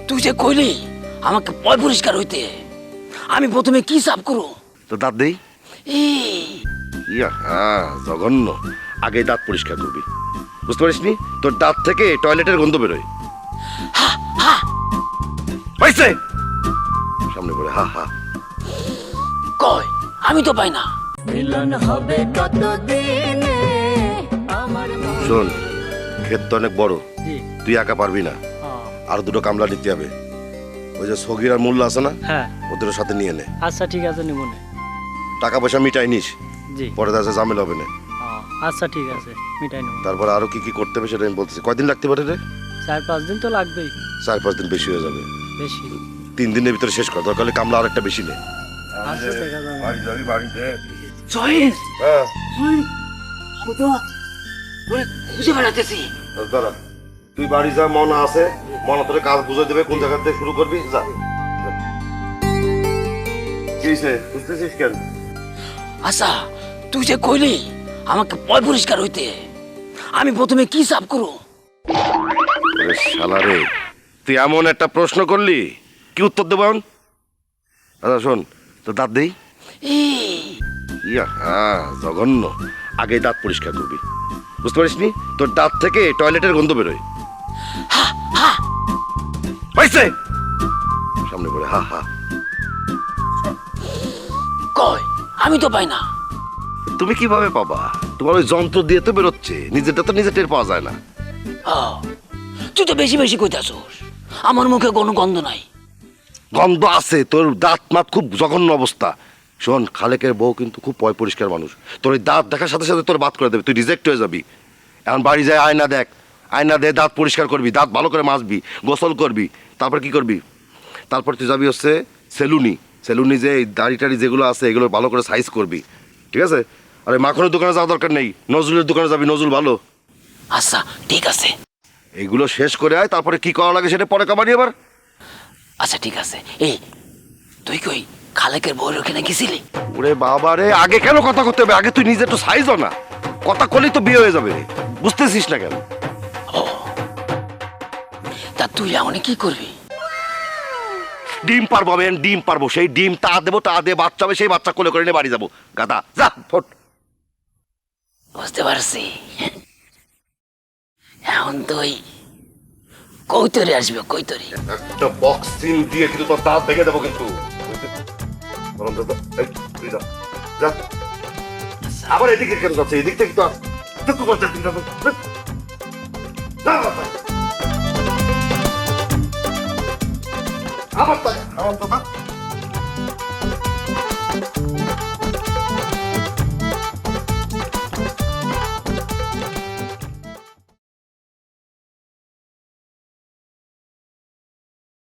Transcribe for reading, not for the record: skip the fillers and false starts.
তুই যে কইলি আমাকে পয় পরিষ্কার হইতে, আমি প্রথমে কি সাফ করু? তো দাঁত দেই। এই ইয়া জঘন্য। আগে দাঁত পরিষ্কার করবি, বুঝতে পারিস নি? তোর দাঁত থেকে টয়লেটের গন্ধ বেরোয়। পাইছে সামনে পড়ে হা হা। কয় আমি তো পাই না। মিলন হবে কতদিনে আমার শোন, ক্ষেত তো অনেক বড়, জি তুই একা পারবি না, আর দুটো কামলা নিতে হবে। ওই যে সগির আর মোল্লা আছে না, হ্যাঁ ওদের সাথে নিয়ে নে। আচ্ছা ঠিক আছে নিমনে। টাকা পয়সা মিটাই নিস, জি পরে তার সাথে ঝামেলা হবে না। আচ্ছা ঠিক আছে মিটাই নেব। তারপরে আরো কি কি করতে হবে সেটা আমি বলতেছি। কয়দিন লাগতে পারে রে? 4-5 দিন তো লাগবেই। 4-5 দিন বেশি হয়ে যাবে। বেশি 3 দিনের ভিতরে শেষ কর, দরকার হলে কামলা আর একটা বেশি নে। আচ্ছা দেখা যাবে। জয়েন হ্যাঁ খুঁজে বেড়াতেছি। দাঁড়া, তুই বাড়ি যা, মনা আছে, মনা তোরে কাজ বুঝে দেবে কোন জায়গা থেকে শুরু করবি। যা। কি হইছে? বুঝতেছিস কেন? আচ্ছা তুই যে কইলি আমাকে পয় পরিষ্কার হইতে, আমি প্রথমে কি সাফ করু? আরে শালা রে, তুই এমন একটা প্রশ্ন করলি, কি উত্তর দেব এখন? আচ্ছা শোন, তো দাঁত দেই। এই ইয়া জঘন্য। আগে দাঁত পরিষ্কার করবি, বুঝতে পারিস নি? তোর দাঁত থেকে টয়লেটের গন্ধ বেরোয়। পাইছে সামনে পড়ে হা হা। কয় আমি তো পাই না। তুমি কিভাবে পাবা? তোমার ওই যন্ত্র দিয়ে তো বেরোচ্ছে, নিজেরটা তো নিজে টের পাওয়া যায় না। তুই তো বেশি বেশি কইতাছস, আমার মুখে কোনো গন্ধ নাই। গন্ধ আছে, তোর দাঁত মাত খুব জঘন্য অবস্থা। শোন, খালেকের বউ কিন্তু খুব পয় পরিষ্কার মানুষ। তোর ওই দাঁত দেখার সাথে সাথে তোর বাদ করে দেবে, তুই রিজেক্ট হয়ে যাবি। এখন বাড়ি যায় আয়না দেখ, আয়না দিয়ে দাঁত পরিষ্কার করবি, দাঁত ভালো করে মাজবি, গোসল করবি। তারপর কি করবি? তারপর তুই যাবি হচ্ছে সেলুনি। সেলুনি যে দাড়ি টাড়ি যেগুলো আছে এগুলো ভালো করে সাইজ করবি, ঠিক আছে? আরে মাখনের দোকানে যাওয়ার দরকার নেই, নজরুলের দোকানে যাবি, নজরুল ভালো। আচ্ছা ঠিক আছে। এইগুলো শেষ করে আয়, তারপরে কি করা লাগে সেটা পরে কামারি আবার। আচ্ছা ঠিক আছে। এই তুই কই খালেকের বউয়ের ওখানে গেছিলি? ওরে বাবা রে, আগে কেন কথা করতে হবে? আগে তুই নিজে একটু সাইজ হ না, কথা করলেই তো বিয়ে হয়ে যাবে। বুঝতেছিস না কেন? তা তুই এমন কি করবি? ডিম পারবো আমি, ডিম পারবো। সেই ডিম তা দেবো, তা দিয়ে বাচ্চা হবে, সেই বাচ্চা কোলে করে নিয়ে বাড়ি যাবো। গাদা যা ফোট। বুঝতে পারছি। এখন তুই কৌতরে আসবে, কৌতরে। একটা বক্সিং দিয়ে কিন্তু তোর দাঁত ভেঙে দেবো কিন্তু। যা। আবার এদিকে কেন যাচ্ছে? এদিক থেকে তো আবার আমার তো না